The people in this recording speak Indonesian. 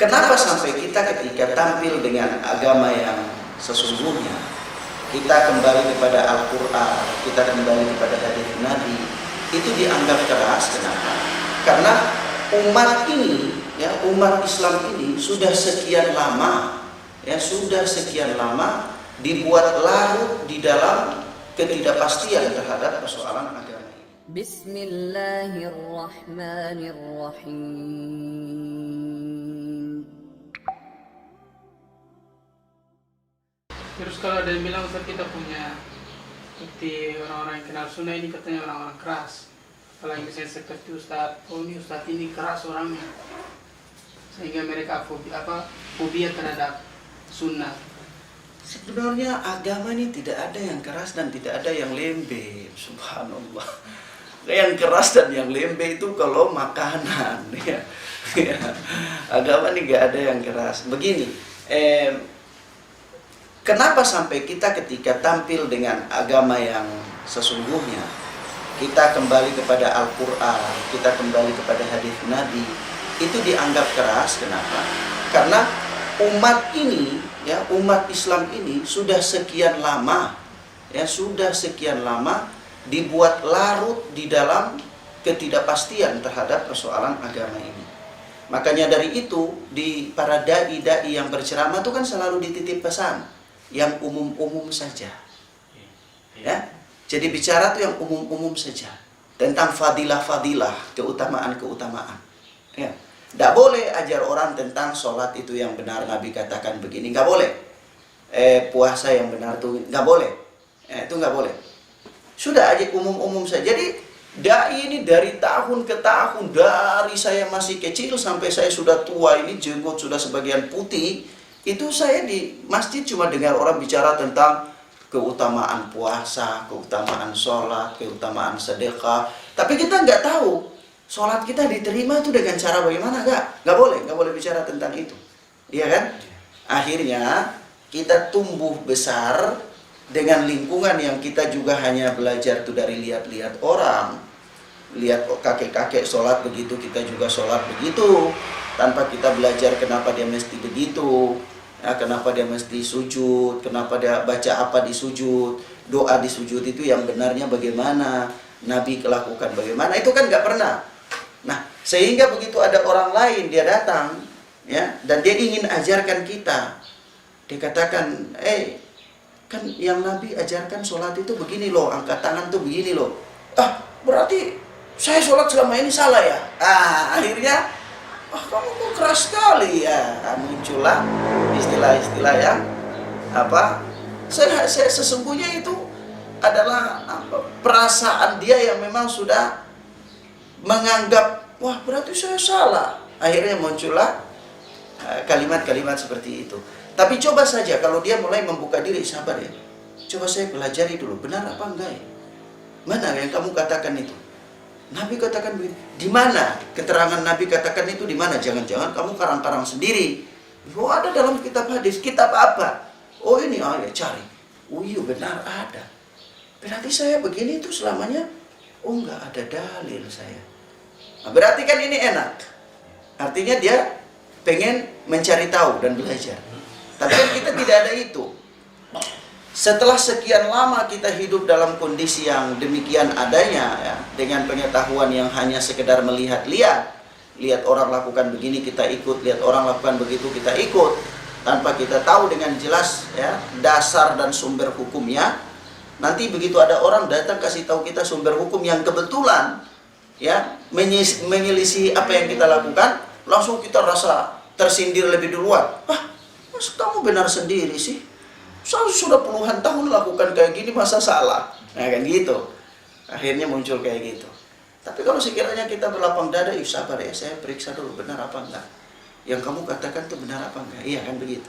Kenapa sampai kita ketika tampil dengan agama yang sesungguhnya, kita kembali kepada Al-Quran, kita kembali kepada hadis Nabi, itu dianggap keras? Kenapa? Karena umat ini, ya, umat Islam ini sudah sekian lama, dibuat larut di dalam ketidakpastian terhadap persoalan agama ini. Bismillahirrahmanirrahim. Terus kalau ada yang bilang Ustaz, kita punya seperti orang-orang yang kenal sunnah ini katanya orang-orang keras. Apalagi misalnya seperti Ustaz, oh ini Ustaz ini keras orangnya, sehingga mereka fobia terhadap sunnah. Sebenarnya agama ini tidak ada yang keras dan tidak ada yang lembek, subhanallah. Yang keras dan yang lembek itu kalau makanan, ya. Agama ini nggak ada yang keras. Begini, kenapa sampai kita ketika tampil dengan agama yang sesungguhnya, kita kembali kepada Al-Quran, kita kembali kepada hadis Nabi, itu dianggap keras? Kenapa? Karena umat ini, ya, umat Islam ini sudah sekian lama, dibuat larut di dalam ketidakpastian terhadap persoalan agama ini. Makanya dari itu di para dai-dai yang berceramah itu kan selalu dititip pesan yang umum-umum saja, ya. Jadi bicara tuh yang umum-umum saja tentang fadilah-fadilah, keutamaan-keutamaan, ya. Tidak boleh ajar orang tentang sholat itu yang benar, Nabi katakan begini, nggak boleh. Puasa yang benar tuh nggak boleh, itu nggak boleh. Sudah aja umum-umum saja. Jadi dai ini dari tahun ke tahun, dari saya masih kecil sampai saya sudah tua ini, jenggot sudah sebagian putih, itu saya di masjid cuma dengar orang bicara tentang keutamaan puasa, keutamaan sholat, keutamaan sedekah. Tapi kita nggak tahu sholat kita diterima itu dengan cara bagaimana. Nggak boleh bicara tentang itu, iya kan? Akhirnya kita tumbuh besar dengan lingkungan yang kita juga hanya belajar tuh dari lihat-lihat orang, lihat kakek-kakek sholat begitu, kita juga sholat begitu, tanpa kita belajar kenapa dia mesti begitu, ya, kenapa dia mesti sujud, kenapa dia baca apa di sujud, doa di sujud itu yang benarnya bagaimana, Nabi lakukan bagaimana, itu kan nggak pernah. Nah, sehingga begitu ada orang lain dia datang, ya, dan dia ingin ajarkan kita, dia katakan, kan yang Nabi ajarkan sholat itu begini loh, angkat tangan tuh begini loh. Berarti saya sholat selama ini salah ya? Akhirnya, kamu kok keras sekali ya. Muncullah istilah-istilah yang saya sesungguhnya itu adalah perasaan dia yang memang sudah menganggap, wah berarti saya salah. Akhirnya muncullah kalimat-kalimat seperti itu. Tapi coba saja kalau dia mulai membuka diri, sabar ya. Coba saya pelajari dulu, benar apa enggak ya? Mana yang kamu katakan itu? Nabi katakan begini. Di mana keterangan Nabi katakan itu, di mana? Jangan-jangan kamu karang-karang sendiri. Oh, ada dalam kitab hadis. Kitab apa? Oh ini, ya cari. Oh iya benar ada. Berarti saya begini itu selamanya? Oh enggak ada dalil saya. Nah, berarti kan ini enak. Artinya dia pengen mencari tahu dan belajar. Tapi kan kita tidak ada itu. Setelah sekian lama kita hidup dalam kondisi yang demikian adanya, ya, dengan pengetahuan yang hanya sekedar melihat-lihat, lihat orang lakukan begini kita ikut, lihat orang lakukan begitu kita ikut, tanpa kita tahu dengan jelas, ya, dasar dan sumber hukumnya. Nanti begitu ada orang datang kasih tahu kita sumber hukum yang kebetulan, ya, menyelisih apa yang kita lakukan, langsung kita rasa tersindir lebih duluan. Kamu benar sendiri sih, saya sudah puluhan tahun lakukan kayak gini, masa salah? Nah kan gitu. Akhirnya muncul kayak gitu. Tapi kalau sekiranya kita berlapang dada, sabar ya, saya periksa dulu benar apa enggak, yang kamu katakan itu benar apa enggak. Iya kan begitu.